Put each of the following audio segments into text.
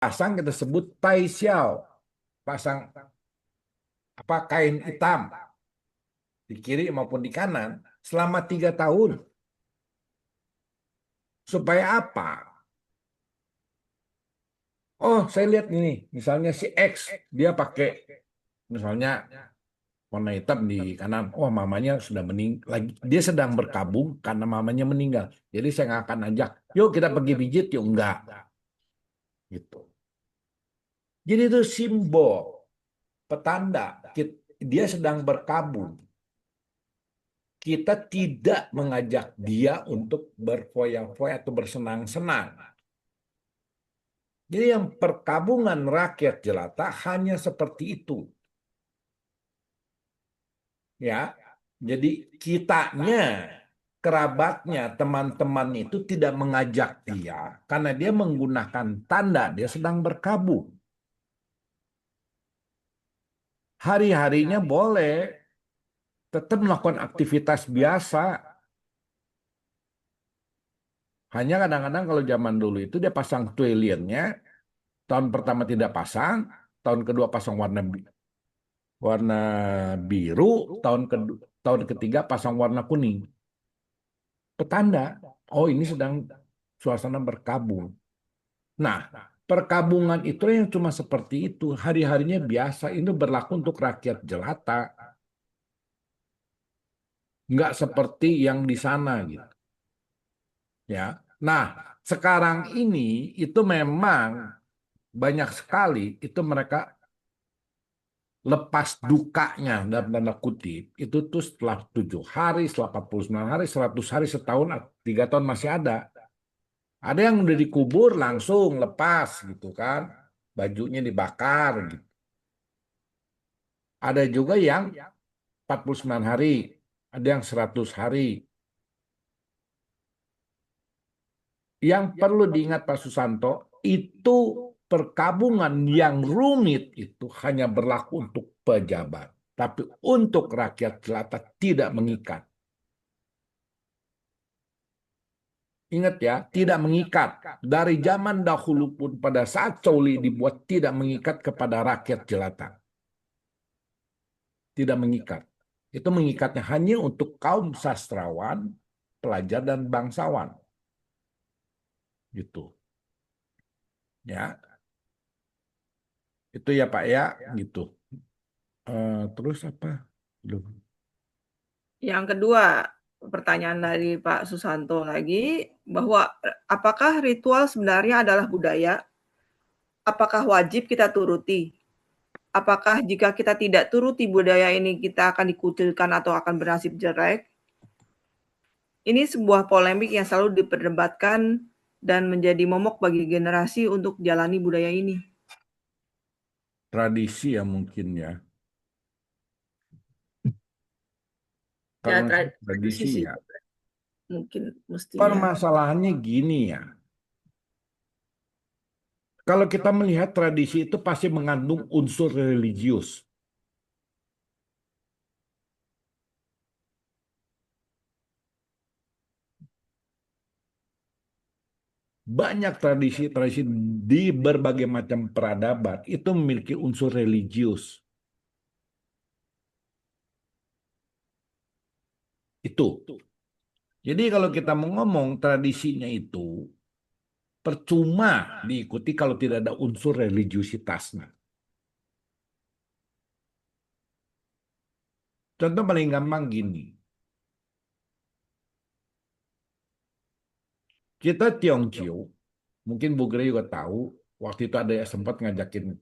pasang kita sebut tai xiao, pasang apa kain hitam di kiri maupun di kanan selama 3 tahun. Supaya apa? Oh, saya lihat ini, misalnya si X dia pakai misalnya warna hitam di kanan. Oh, mamanya sudah meninggal. Lagi dia sedang berkabung karena mamanya meninggal. Jadi saya nggak akan ajak. Yuk kita pergi pijit, yuk enggak. Gitu. Jadi itu simbol, petanda dia sedang berkabung. Kita tidak mengajak dia untuk berfoya-foya atau bersenang-senang. Jadi yang perkabungan rakyat jelata hanya seperti itu. Ya, jadi kitanya, kerabatnya, teman-teman itu tidak mengajak dia karena dia menggunakan tanda dia sedang berkabung. Hari-harinya boleh tetap melakukan aktivitas biasa. Hanya kadang-kadang kalau zaman dulu itu dia pasang twiliannya, tahun pertama tidak pasang, tahun kedua pasang warna biru, tahun ketiga pasang warna kuning. Petanda, oh ini sedang suasana berkabung. Nah, perkabungan itu yang cuma seperti itu. Hari-harinya biasa. Ini berlaku untuk rakyat jelata. Nggak seperti yang di sana gitu. Ya. Nah, sekarang ini itu memang banyak sekali itu mereka lepas dukanya dalam tanda kutip itu tuh setelah 7 hari, setelah 49 hari, 100 hari, setahun, 3 tahun masih ada. Ada yang udah dikubur langsung lepas gitu kan, bajunya dibakar gitu. Ada juga yang 49 hari, ada yang 100 hari. Yang perlu diingat Pak Susanto, itu perkabungan yang rumit itu hanya berlaku untuk pejabat. Tapi untuk rakyat jelata tidak mengikat. Ingat ya, tidak mengikat. Dari zaman dahulu pun pada saat Couli dibuat tidak mengikat kepada rakyat jelata. Tidak mengikat. Itu mengikatnya hanya untuk kaum sastrawan, pelajar, dan bangsawan. Gitu. Ya, itu ya Pak ya, gitu. Terus apa? Belum. Yang kedua, pertanyaan dari Pak Susanto lagi, bahwa apakah ritual sebenarnya adalah budaya? Apakah wajib kita turuti? Apakah jika kita tidak turuti budaya ini, kita akan dikucilkan atau akan bernasib jelek? Ini sebuah polemik yang selalu diperdebatkan dan menjadi momok bagi generasi untuk jalani budaya ini. Tradisi ya mungkin ya. Ya, Karena tradisi tradisi sih ya. mungkin mestinya. Permasalahannya gini ya. Kalau kita melihat tradisi itu pasti mengandung unsur religius. Banyak tradisi-tradisi di berbagai macam peradaban itu memiliki unsur religius. Itu. Jadi kalau kita mau ngomong tradisinya itu percuma diikuti kalau tidak ada unsur religiusitasnya. Contoh paling gampang gini. Kita Tiongkio, mungkin Bu Gre juga tahu, waktu itu ada yang sempat ngajakin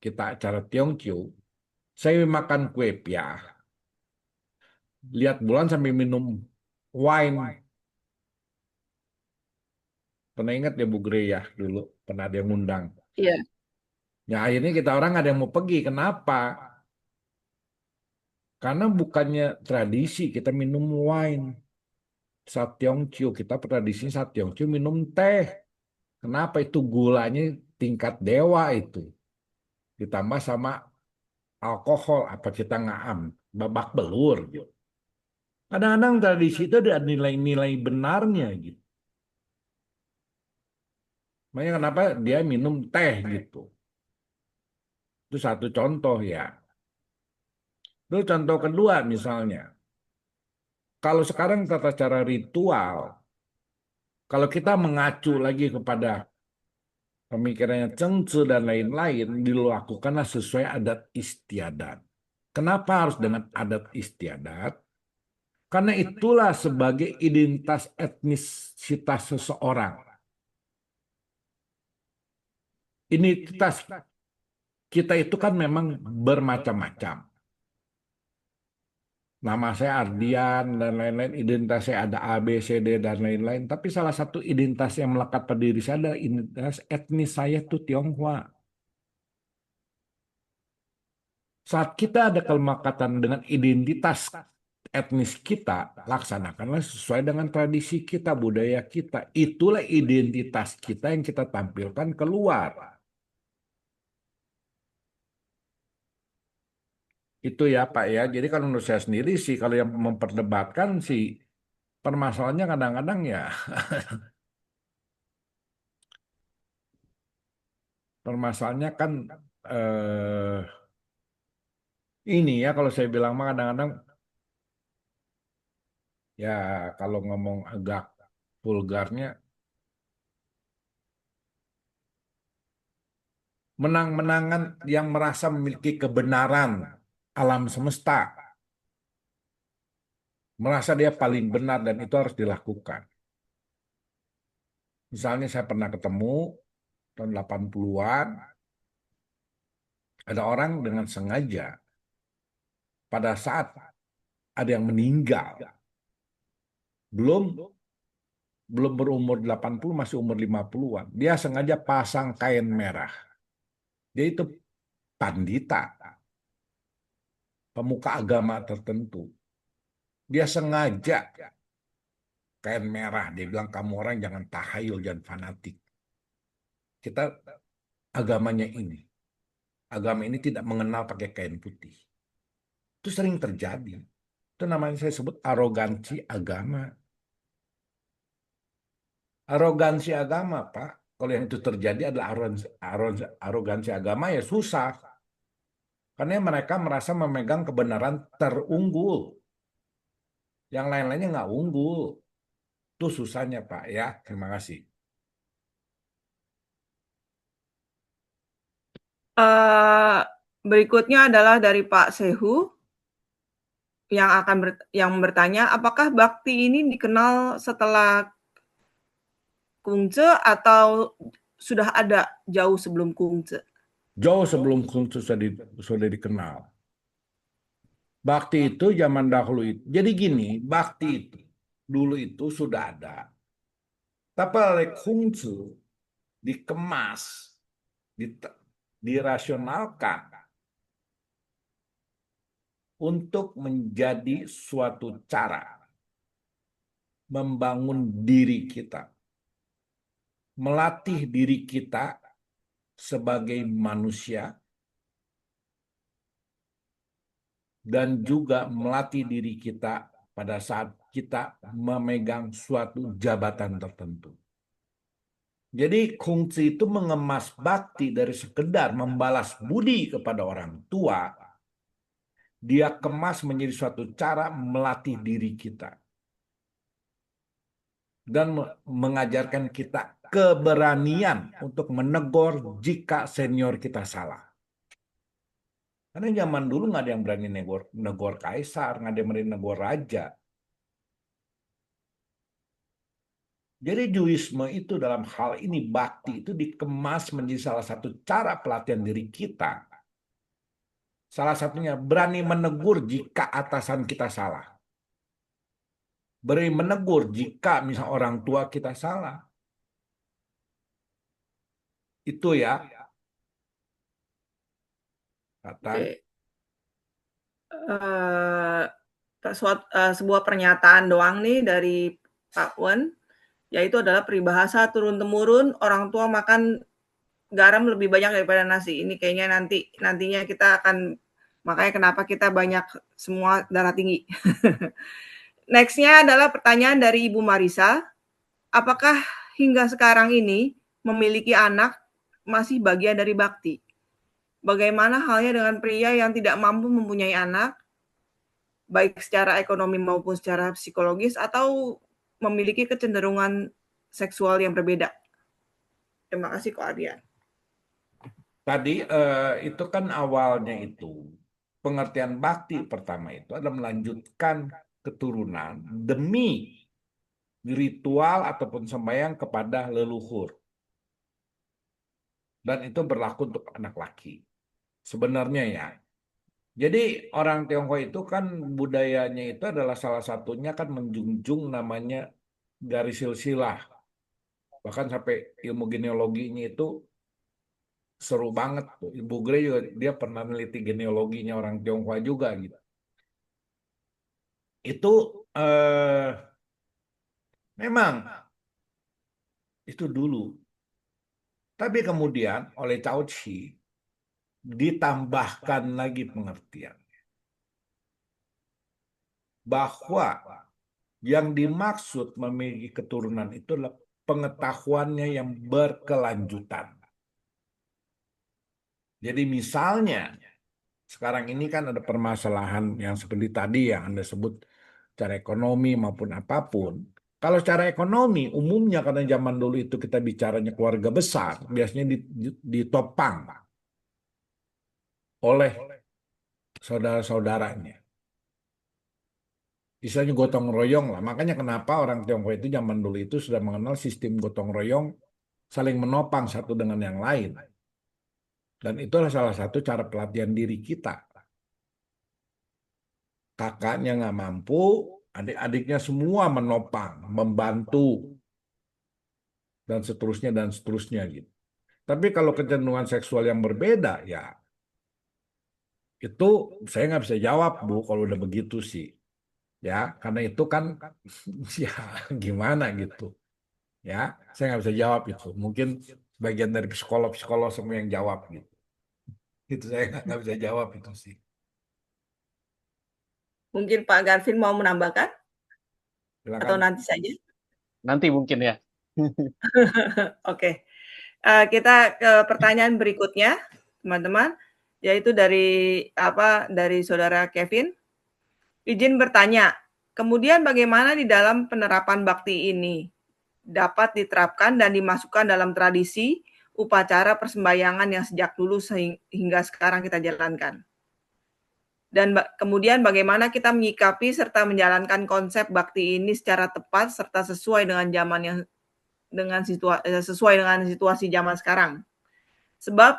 kita acara Tiongkio. Saya makan kue pia, lihat bulan sambil minum wine. Pernah ingat ya Bu Gre ya dulu, pernah ada yang ngundang. Iya, Ya akhirnya kita orang ada yang mau pergi. Kenapa? Karena bukannya tradisi kita minum wine. Saat Tiongkio, kita tradisinya saat Tiongkio minum teh. Kenapa itu gulanya tingkat dewa itu. Ditambah sama alkohol, apa kita ngaam, babak belur gitu. Kadang-kadang tradisi itu ada nilai-nilai benarnya gitu. Makanya kenapa dia minum teh gitu. Itu satu contoh ya. Terus contoh kedua misalnya, kalau sekarang tata cara ritual, kalau kita mengacu lagi kepada pemikirannya Zhengzi dan lain-lain, dilakukanlah sesuai adat istiadat. Kenapa harus dengan adat istiadat? Karena itulah sebagai identitas etnisitas seseorang. Identitas kita itu kan memang bermacam-macam. Nama saya Ardian dan lain-lain, identitas saya ada A, B, C, D dan lain-lain. Tapi salah satu identitas yang melekat pada diri saya adalah identitas etnis saya itu Tionghoa. Saat kita ada kelekatan dengan identitas etnis kita, laksanakanlah sesuai dengan tradisi kita, budaya kita. Itulah identitas kita yang kita tampilkan keluar. Itu ya Pak ya. Jadi kalau menurut saya sendiri sih, kalau yang memperdebatkan sih, permasalahannya kadang-kadang ya, permasalahannya kan eh, ini ya kalau saya bilang mah kadang-kadang ya kalau ngomong agak vulgarnya, menang-menangan yang merasa memiliki kebenaran alam semesta, merasa dia paling benar dan itu harus dilakukan. Misalnya saya pernah ketemu tahun 80-an, ada orang dengan sengaja pada saat ada yang meninggal, belum belum berumur 80, masih umur 50-an. Dia sengaja pasang kain merah. Dia itu pandita, pemuka agama tertentu. Dia sengaja kain merah. Dia bilang kamu orang jangan tahayul, jangan fanatik. Kita agamanya ini. Agama ini tidak mengenal pakai kain putih. Itu sering terjadi. Itu namanya saya sebut arogansi agama. Arogansi agama, Pak. Kalau yang itu terjadi adalah arogansi agama ya susah. Karena mereka merasa memegang kebenaran terunggul. Yang lain-lainnya nggak unggul. Itu susahnya, Pak. Ya, terima kasih. Berikutnya adalah dari Pak Sehu yang bertanya, apakah bakti ini dikenal setelah Kungce atau sudah ada jauh sebelum Kungce? Jauh sebelum Kungfu sudah dikenal. Bakti itu zaman dahulu itu. Jadi gini, bakti itu dulu itu sudah ada. Tapi oleh Kungfu dikemas, dirasionalkan untuk menjadi suatu cara membangun diri kita, melatih diri kita sebagai manusia, dan juga melatih diri kita pada saat kita memegang suatu jabatan tertentu. Jadi kungsi itu mengemas bakti dari sekedar membalas budi kepada orang tua, dia kemas menjadi suatu cara melatih diri kita dan mengajarkan kita keberanian untuk menegur jika senior kita salah. Karena zaman dulu nggak ada yang berani negor kaisar, nggak ada yang berani negor raja. Jadi Juisme itu dalam hal ini bakti itu dikemas menjadi salah satu cara pelatihan diri kita. Salah satunya berani menegur jika atasan kita salah. Berani menegur jika misal orang tua kita salah. Itu ya, kata. Oke. Sebuah pernyataan doang nih dari Pak Wen, yaitu adalah peribahasa turun-temurun orang tua makan garam lebih banyak daripada nasi. Ini kayaknya nantinya kita akan, makanya kenapa kita banyak semua darah tinggi. Nextnya adalah pertanyaan dari Ibu Marisa, apakah hingga sekarang ini memiliki anak masih bagian dari bakti. Bagaimana halnya dengan pria yang tidak mampu mempunyai anak, baik secara ekonomi maupun secara psikologis, atau memiliki kecenderungan seksual yang berbeda? Terima kasih, Ko Ardian. Tadi itu kan awalnya itu pengertian bakti pertama itu adalah melanjutkan keturunan demi ritual ataupun sembahyang kepada leluhur. Dan itu berlaku untuk anak laki. Sebenarnya ya. Jadi orang Tionghoa itu kan budayanya itu adalah salah satunya kan menjunjung namanya garis silsilah. Bahkan sampai ilmu genealoginya itu seru banget tuh. Ibu Gre juga dia pernah meneliti genealoginya orang Tionghoa juga gitu. Itu memang itu dulu. Tapi kemudian oleh Cao Ci ditambahkan lagi pengertian bahwa yang dimaksud memiliki keturunan itu adalah pengetahuannya yang berkelanjutan. Jadi misalnya sekarang ini kan ada permasalahan yang seperti tadi yang Anda sebut secara ekonomi maupun apapun. Kalau secara ekonomi umumnya karena zaman dulu itu kita bicaranya keluarga besar, biasanya ditopang oleh saudara-saudaranya. Istilahnya gotong royong lah. Makanya kenapa orang Tionghoa itu zaman dulu itu sudah mengenal sistem gotong royong saling menopang satu dengan yang lain. Dan itulah salah satu cara pelatihan diri kita. Kakaknya nggak mampu, adik-adiknya semua menopang, membantu, dan seterusnya gitu. Tapi kalau kecenderungan seksual yang berbeda, ya itu saya nggak bisa jawab Bu kalau udah begitu sih. Ya, karena itu kan ya gimana gitu. Ya, saya nggak bisa jawab itu. Mungkin bagian dari psikolog-psikolog semua yang jawab gitu. Itu saya nggak bisa jawab itu sih. Mungkin Pak Garvin mau menambahkan atau Silakan. nanti saja? Nanti mungkin ya. Oke. Kita ke pertanyaan berikutnya, teman-teman, yaitu dari saudara Kevin. Izin bertanya, kemudian bagaimana di dalam penerapan bakti ini dapat diterapkan dan dimasukkan dalam tradisi upacara persembahyangan yang sejak dulu hingga sekarang kita jalankan? Dan kemudian bagaimana kita menyikapi serta menjalankan konsep bakti ini secara tepat serta sesuai dengan zaman yang sesuai dengan situasi zaman sekarang. Sebab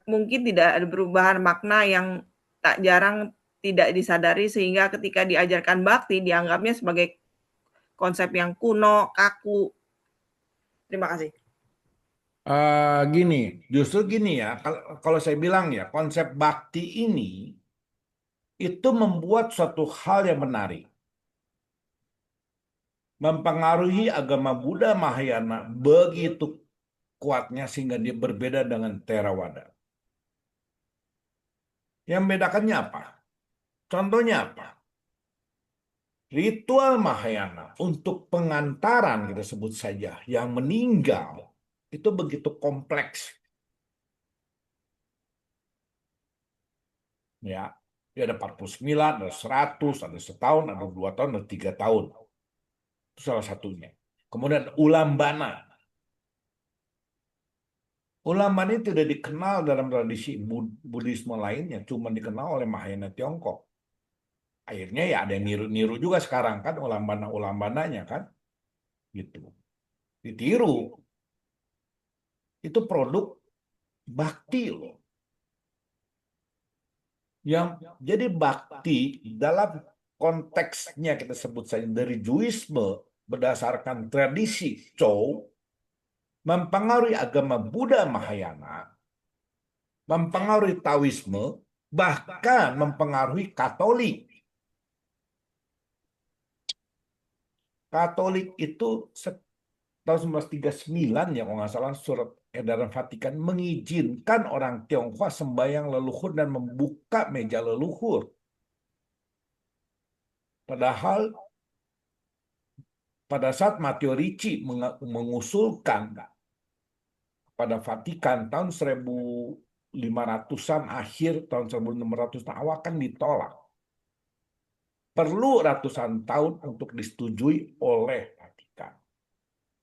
mungkin tidak ada perubahan makna yang tak jarang tidak disadari sehingga ketika diajarkan bakti dianggapnya sebagai konsep yang kuno, kaku. Terima kasih. Gini, justru gini ya, kalau saya bilang ya, konsep bakti ini itu membuat suatu hal yang menarik. Mempengaruhi agama Buddha Mahayana begitu kuatnya sehingga dia berbeda dengan Theravada. Yang membedakannya apa? Contohnya apa? Ritual Mahayana untuk pengantaran kita sebut saja yang meninggal itu begitu kompleks. Ya, dia ada 49, ada 100, ada setahun, ada 2 tahun, ada 3 tahun. Itu salah satunya. Kemudian ulambana. Ulambana itu tidak dikenal dalam tradisi Buddhisme lainnya, cuma dikenal oleh Mahayana Tiongkok. Akhirnya ya ada yang niru-niru juga sekarang kan ulambana-ulambananya kan, gitu. Ditiru. Itu produk bakti loh. Yang jadi bakti dalam konteksnya kita sebut saja dari Judaisme berdasarkan tradisi Chou mempengaruhi agama Buddha Mahayana, mempengaruhi Taoisme, bahkan mempengaruhi Katolik. Katolik itu tahun 1939 ya kalau nggak salah surat edaran Vatikan mengizinkan orang Tionghoa sembahyang leluhur dan membuka meja leluhur. Padahal pada saat Matteo Ricci mengusulkan pada Vatikan tahun 1500-an, akhir tahun 1600-an awal kan ditolak. Perlu ratusan tahun untuk disetujui oleh Vatikan.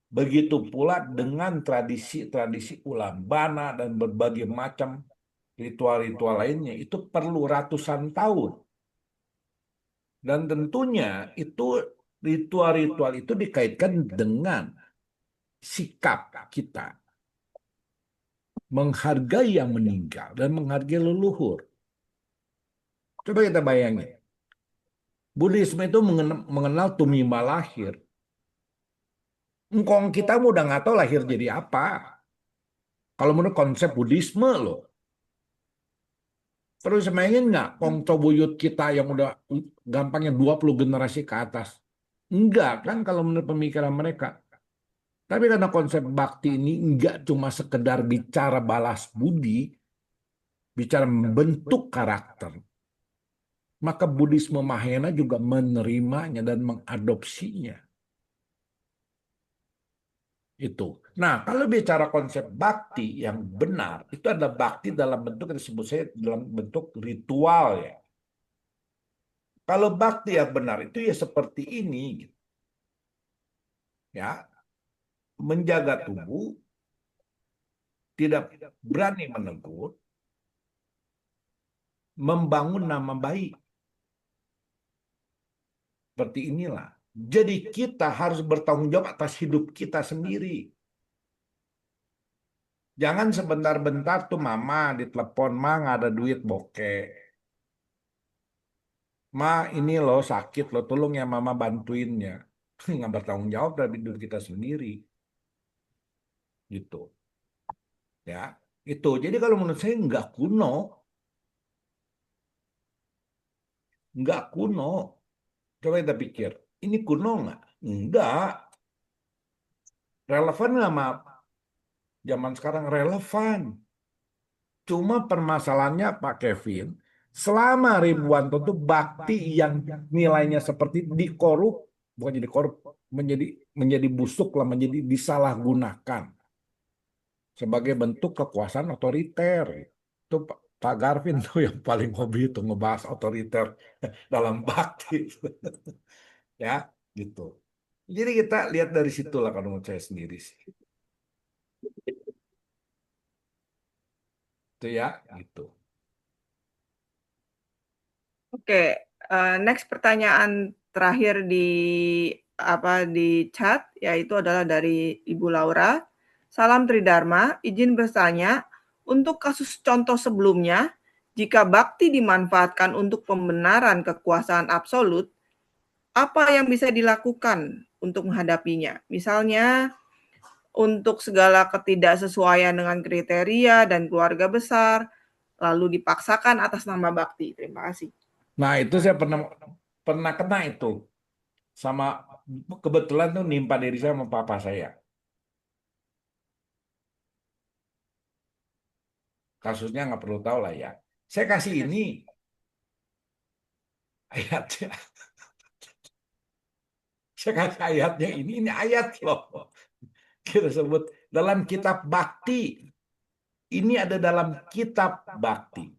Begitu pula dengan tradisi-tradisi ulam bana dan berbagai macam ritual-ritual lainnya, itu perlu ratusan tahun. Dan tentunya itu ritual-ritual itu dikaitkan dengan sikap kita menghargai yang meninggal dan menghargai leluhur. Coba kita bayangin. Buddhisme itu mengenal tumima lahir. Engkong kita udah nggak tahu lahir jadi apa. Kalau menurut konsep Buddhisme loh. Terus bayangin nggak kongco buyut kita yang udah gampangnya 20 generasi ke atas. Enggak kan kalau menurut pemikiran mereka. Tapi karena konsep bakti ini enggak cuma sekedar bicara balas budi, bicara membentuk karakter. Maka Buddhisme Mahayana juga menerimanya dan mengadopsinya. Itu. Nah, kalau bicara konsep bakti yang benar, itu adalah bakti dalam bentuk yang disebut saya dalam bentuk ritual ya. Kalau bakti yang benar itu ya seperti ini, gitu. Ya, menjaga tubuh, tidak berani menegur, membangun nama baik. Seperti inilah. Jadi kita harus bertanggung jawab atas hidup kita sendiri. Jangan sebentar-bentar tuh mama ditelepon, ma nggak ada duit bokeh. Ma ini loh sakit loh, tolong ya mama bantuinnya. Nggak bertanggung jawab dari hidup kita sendiri. Gitu. Ya, itu. Jadi kalau menurut saya nggak kuno. Nggak kuno. Coba kita pikir, ini kuno nggak? Nggak. Relevan nggak sama zaman sekarang? Relevan. Cuma permasalahannya Pak Kevin, selama ribuan tahun itu bakti yang nilainya seperti dikorup, bukan jadi korup, menjadi busuk lah, menjadi disalahgunakan sebagai bentuk kekuasaan otoriter. Itu Pak Garvin tuh yang paling hobi itu ngebahas otoriter dalam bakti. Ya, gitu. Jadi kita lihat dari situlah kalau menurut saya sendiri sih. Itu ya, gitu. Oke, next pertanyaan terakhir di chat yaitu adalah dari Ibu Laura. Salam Tridharma, izin bertanya, untuk kasus contoh sebelumnya, jika bakti dimanfaatkan untuk pembenaran kekuasaan absolut, apa yang bisa dilakukan untuk menghadapinya? Misalnya, untuk segala ketidaksesuaian dengan kriteria dan keluarga besar, lalu dipaksakan atas nama bakti. Terima kasih. Nah, itu saya pernah kena itu. Sama kebetulan tuh nimpa diri saya sama papa saya. Kasusnya nggak perlu tahu lah ya. Saya kasih ini ayatnya. Saya kasih ayatnya ini ayat loh. Kita sebut dalam kitab bakti. Ini ada dalam kitab bakti.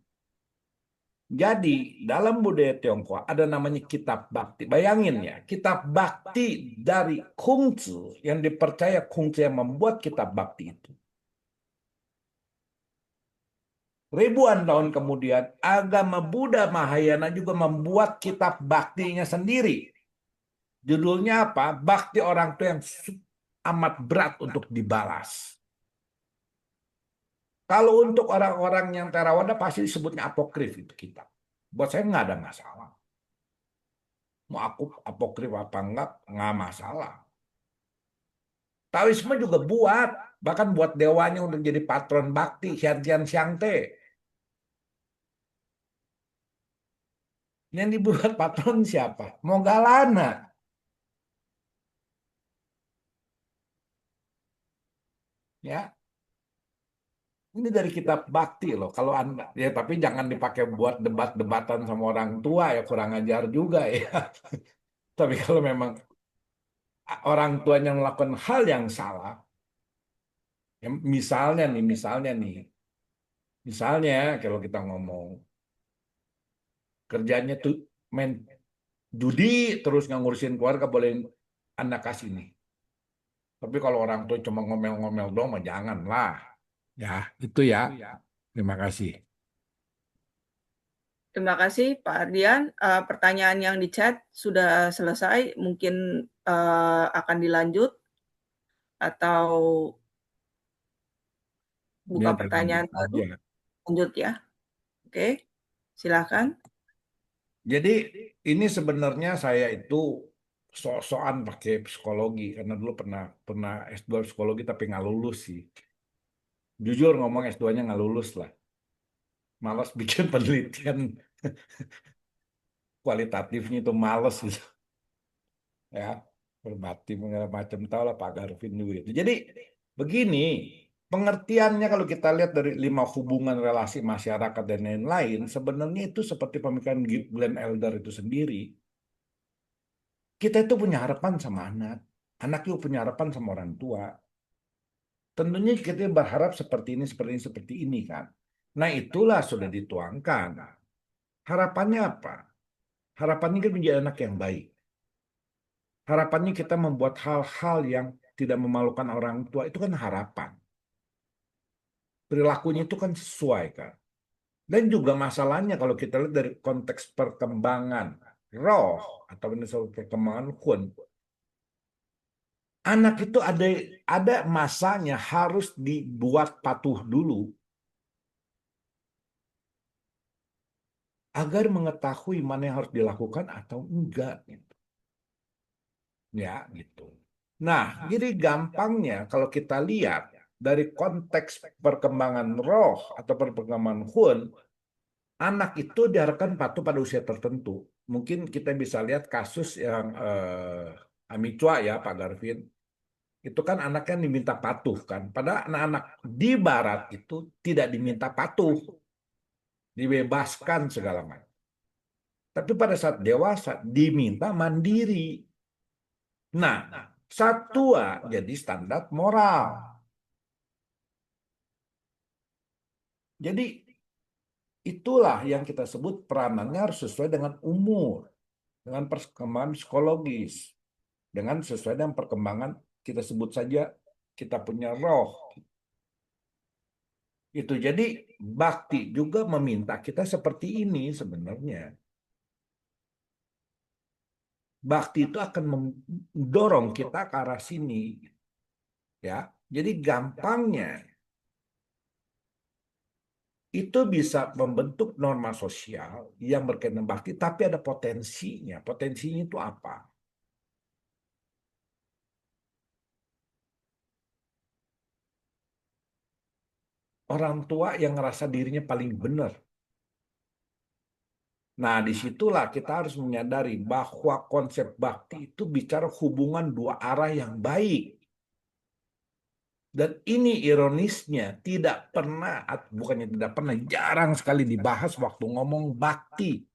Jadi dalam budaya Tionghoa ada namanya kitab bakti. Bayangin ya, kitab bakti dari Kongzi yang dipercaya Kongzi yang membuat kitab bakti itu. Ribuan tahun kemudian, agama Buddha Mahayana juga membuat kitab baktinya sendiri. Judulnya apa? Bakti orang tua yang amat berat untuk dibalas. Kalau untuk orang-orang yang Theravada pasti disebutnya apokrif itu kitab. Buat saya nggak ada masalah. Mau aku apokrif apa nggak masalah. Taoisme juga buat, bahkan buat dewanya untuk jadi patron bakti, Xiantian Xiangte. Yang dibuat patron siapa? Moggallana. Ya, ini dari kitab bakti loh. Kalau Anda ya, tapi jangan dipakai buat debat-debatan sama orang tua ya, kurang ajar juga ya. Tapi kalau memang orang tuanya melakukan hal yang salah, ya, misalnya kalau kita ngomong kerjanya tuh main judi terus nggak ngurusin keluarga, boleh anak kasih nih. Tapi kalau orang tua cuma ngomel-ngomel doang, mah janganlah. Ya, itu ya. Terima kasih. Terima kasih Pak Ardian. Pertanyaan yang di chat sudah selesai. Mungkin akan dilanjut atau buka Ya, pertanyaan dilanjut baru. aja. Lanjut ya. Oke, silakan. Jadi ini sebenarnya saya itu sok-sokan pakai psikologi karena dulu pernah pernah S2 psikologi tapi nggak lulus sih. Jujur ngomong S2-nya nggak lulus lah. Malas bikin penelitian kualitatifnya itu males gitu. Ya, berbakti segala macam tahu lah Pak Garvin juga itu. Jadi begini, pengertiannya kalau kita lihat dari 5 hubungan relasi masyarakat dan lain-lain, sebenarnya itu seperti pemikiran Glenn Elder itu sendiri. Kita itu punya harapan sama anak juga punya harapan sama orang tua. Tentunya kita berharap seperti ini kan. Nah itulah sudah dituangkan. Harapannya apa? Harapannya kita menjadi anak yang baik. Harapannya kita membuat hal-hal yang tidak memalukan orang tua, itu kan harapan. Perilakunya itu kan sesuai kan. Dan juga masalahnya kalau kita lihat dari konteks perkembangan roh atau misalnya perkembangan kun, anak itu ada masanya harus dibuat patuh dulu agar mengetahui mana yang harus dilakukan atau enggak gitu. Ya, gitu. Nah, jadi gampangnya kalau kita lihat dari konteks perkembangan roh atau perkembangan hun, anak itu diharapkan patuh pada usia tertentu. Mungkin kita bisa lihat kasus yang Amicua ya, Pak Garvin. Itu kan anaknya diminta patuh kan. Padahal anak-anak di barat itu tidak diminta patuh, dibebaskan segala macam. Tapi pada saat dewasa diminta mandiri. Nah, satwa jadi standar moral. Jadi itulah yang kita sebut peranannya harus sesuai dengan umur, dengan perkembangan psikologis, dengan sesuai dengan perkembangan kita sebut saja kita punya roh. Itu jadi bakti juga meminta kita seperti ini sebenarnya. Bakti itu akan mendorong kita ke arah sini, ya. Jadi gampangnya itu bisa membentuk norma sosial yang berkaitan bakti, tapi ada potensinya. Potensinya itu apa? Orang tua yang ngerasa dirinya paling benar. Nah, disitulah kita harus menyadari bahwa konsep bakti itu bicara hubungan dua arah yang baik. Dan ini ironisnya tidak pernah, bukannya tidak pernah, jarang sekali dibahas waktu ngomong bakti.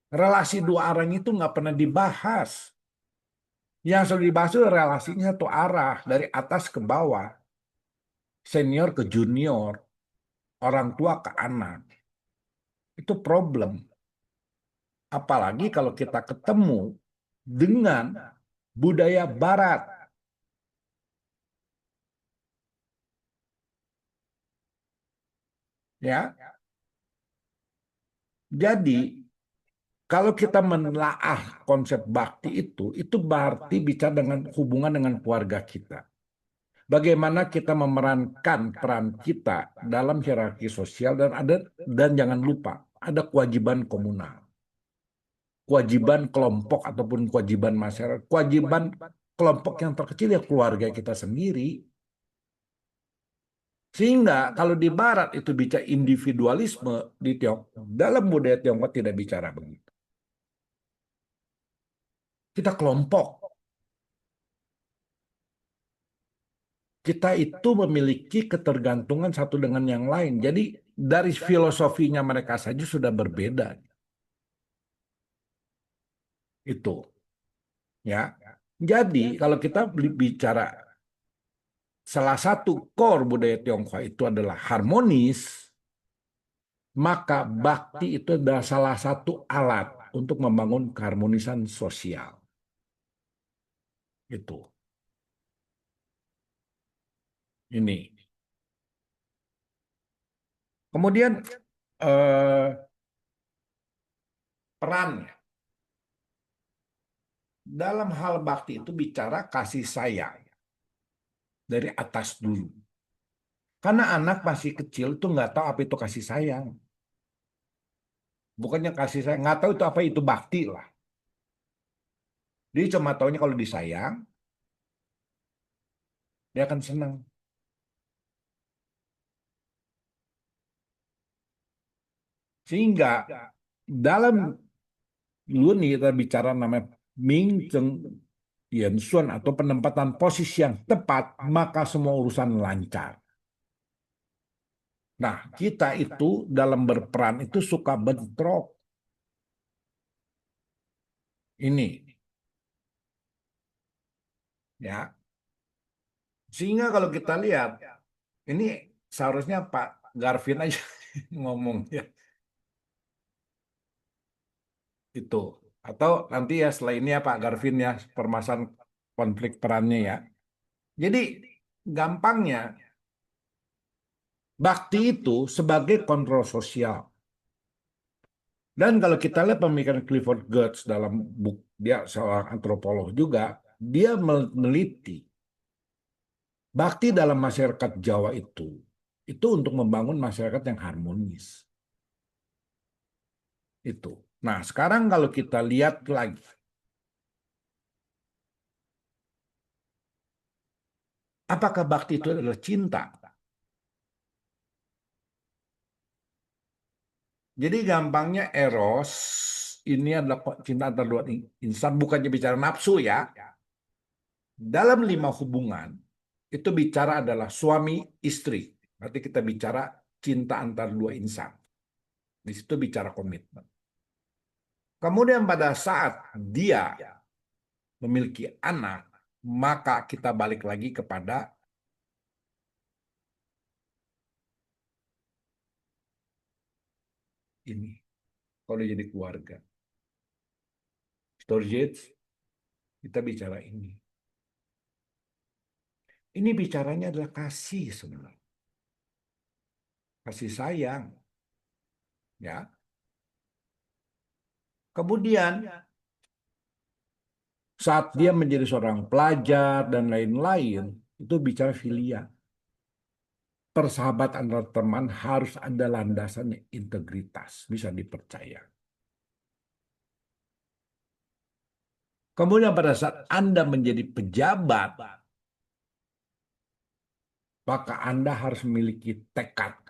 Relasi dua arah itu nggak pernah dibahas. Yang selalu dibahas itu relasinya satu arah, dari atas ke bawah. Senior ke junior, orang tua ke anak. Itu problem. Apalagi kalau kita ketemu dengan budaya barat. Ya. Jadi kalau kita menelaah konsep bakti itu berarti bicara dengan hubungan dengan keluarga kita. Bagaimana kita memerankan peran kita dalam hierarki sosial dan jangan lupa ada kewajiban komunal, kewajiban kelompok ataupun kewajiban masyarakat, kewajiban kelompok yang terkecil ya keluarga kita sendiri. Sehingga kalau di Barat itu bicara individualisme, di Tiongkok, dalam budaya Tiongkok tidak bicara begitu. Kita kelompok. Kita itu memiliki ketergantungan satu dengan yang lain. Jadi dari filosofinya mereka saja sudah berbeda. Itu. Ya. Jadi kalau kita bicara salah satu core budaya Tionghoa itu adalah harmonis, maka bakti itu adalah salah satu alat untuk membangun keharmonisan sosial. Itu. Ini. Kemudian eh, peran dalam hal bakti itu bicara kasih sayang dari atas dulu. Karena anak masih kecil tuh nggak tahu apa itu kasih sayang. Bukannya kasih sayang, nggak tahu itu apa itu bakti lah. Dia cuma taunya kalau disayang, dia akan senang. Sehingga dalam dulu nih kita bicara namanya Ming Cheng Yen Sun atau penempatan posisi yang tepat, maka semua urusan lancar. Nah, kita itu dalam berperan itu suka bentrok. Ini, ya. Sehingga kalau kita lihat, ini seharusnya Pak Garvin aja ngomong ya itu. Atau nanti ya setelah ini ya Pak Garvin ya permasalahan konflik perannya ya. Jadi gampangnya bakti itu sebagai kontrol sosial. Dan kalau kita lihat pemikiran Clifford Geertz dalam buku, dia seorang antropolog juga, dia meneliti bakti dalam masyarakat Jawa itu untuk membangun masyarakat yang harmonis. Itu. Nah, sekarang kalau kita lihat lagi, apakah bakti itu adalah cinta? Jadi gampangnya eros ini adalah cinta antara dua insan, bukannya bicara nafsu ya. Dalam 5 hubungan, itu bicara adalah suami istri. Berarti kita bicara cinta antara dua insan. Di situ bicara komitmen. Kemudian pada saat dia memiliki anak, maka kita balik lagi kepada ini. Kalau jadi keluarga. Storage, kita bicara ini. Ini bicaranya adalah kasih sebenarnya. Kasih sayang. Ya. Kemudian saat dia menjadi seorang pelajar dan lain-lain, itu bicara filia. Persahabatan antar teman harus ada landasannya integritas, bisa dipercaya. Kemudian pada saat Anda menjadi pejabat, maka Anda harus memiliki tekad.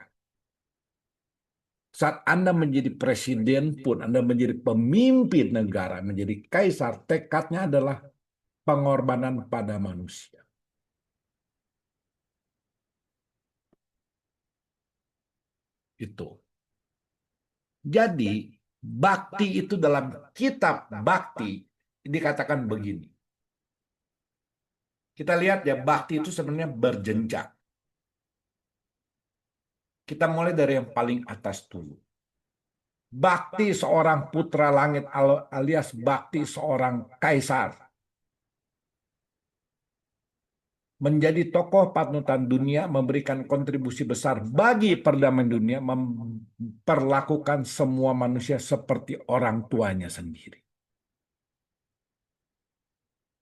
Saat Anda menjadi presiden pun, Anda menjadi pemimpin negara, menjadi kaisar, tekadnya adalah pengorbanan pada manusia. Itu. Jadi, bakti itu dalam kitab bakti dikatakan begini. Kita lihat ya, bakti itu sebenarnya berjenjang. Kita mulai dari yang paling atas dulu. Bakti seorang putra langit alias bakti seorang kaisar. Menjadi tokoh panutan dunia, memberikan kontribusi besar bagi perdamaian dunia, memperlakukan semua manusia seperti orang tuanya sendiri.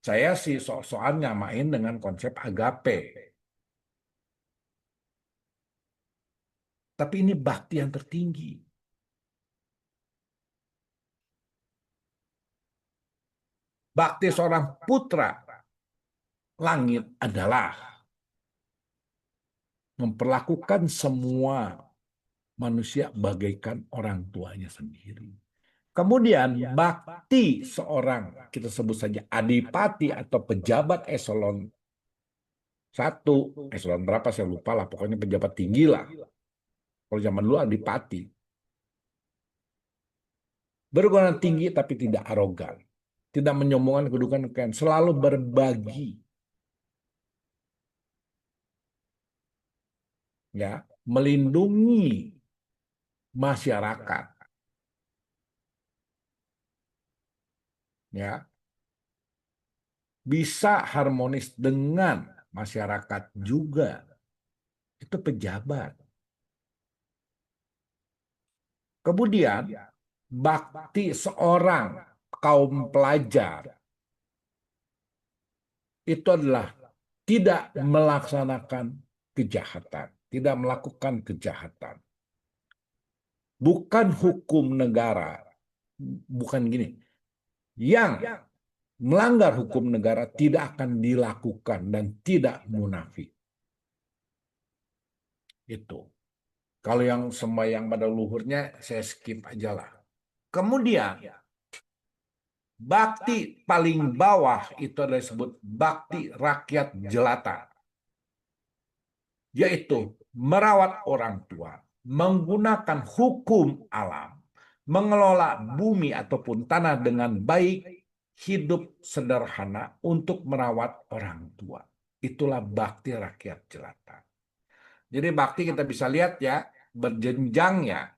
Saya sih sok-sokan nyamain dengan konsep agape. Tapi ini bakti yang tertinggi. Bakti seorang putra langit adalah memperlakukan semua manusia bagaikan orang tuanya sendiri. Kemudian bakti seorang, kita sebut saja adipati atau pejabat eselon 1, eselon berapa saya lupa lah, pokoknya pejabat tinggi lah. Kalau zaman dulu adipati. Berkedudukan tinggi tapi tidak arogan, tidak menyombongkan kedudukan kekayaan, selalu berbagi, ya, melindungi masyarakat, ya, bisa harmonis dengan masyarakat juga. Itu pejabat. Kemudian bakti seorang kaum pelajar itu adalah tidak melaksanakan kejahatan, tidak melakukan kejahatan. Bukan hukum negara, bukan gini. Yang melanggar hukum negara tidak akan dilakukan dan tidak munafik. Itu. Kalau yang sembahyang pada luhurnya saya skip aja lah. Kemudian bakti paling bawah itu adalah disebut bakti rakyat jelata, yaitu merawat orang tua, menggunakan hukum alam, mengelola bumi ataupun tanah dengan baik, hidup sederhana untuk merawat orang tua. Itulah bakti rakyat jelata. Jadi bakti kita bisa lihat ya, berjenjang ya.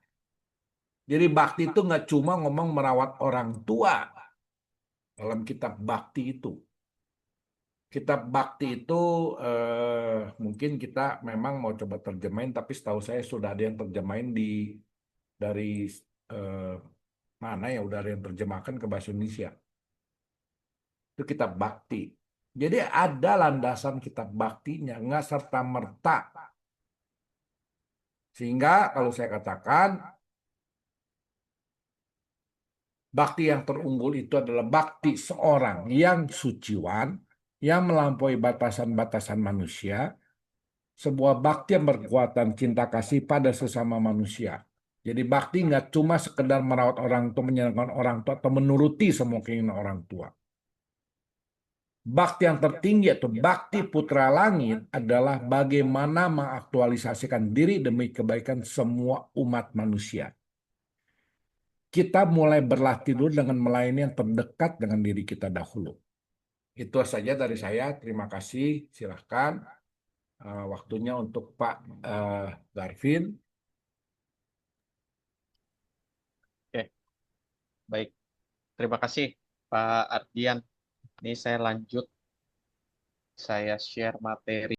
Jadi bakti itu nggak cuma ngomong merawat orang tua. Dalam kitab bakti itu. Kitab bakti itu mungkin kita memang mau coba terjemahin, tapi setahu saya sudah ada yang terjemahin dari eh, mana ya, udah ada yang terjemahkan ke bahasa Indonesia. Itu kitab bakti. Jadi ada landasan kitab baktinya, nggak serta-merta. Sehingga kalau saya katakan, bakti yang terunggul itu adalah bakti seorang yang suciwan, yang melampaui batasan-batasan manusia, sebuah bakti yang berkekuatan cinta kasih pada sesama manusia. Jadi bakti nggak cuma sekedar merawat orang tua, menyenangkan orang tua, atau menuruti semua keinginan orang tua. Bakti yang tertinggi atau bakti putra langit adalah bagaimana mengaktualisasikan diri demi kebaikan semua umat manusia. Kita mulai berlatih dulu dengan melayani yang terdekat dengan diri kita dahulu. Itu saja dari saya. Terima kasih. Silahkan waktunya untuk Pak Garvin. Oke, baik. Terima kasih Pak Ardian. Ini saya lanjut, saya share materi.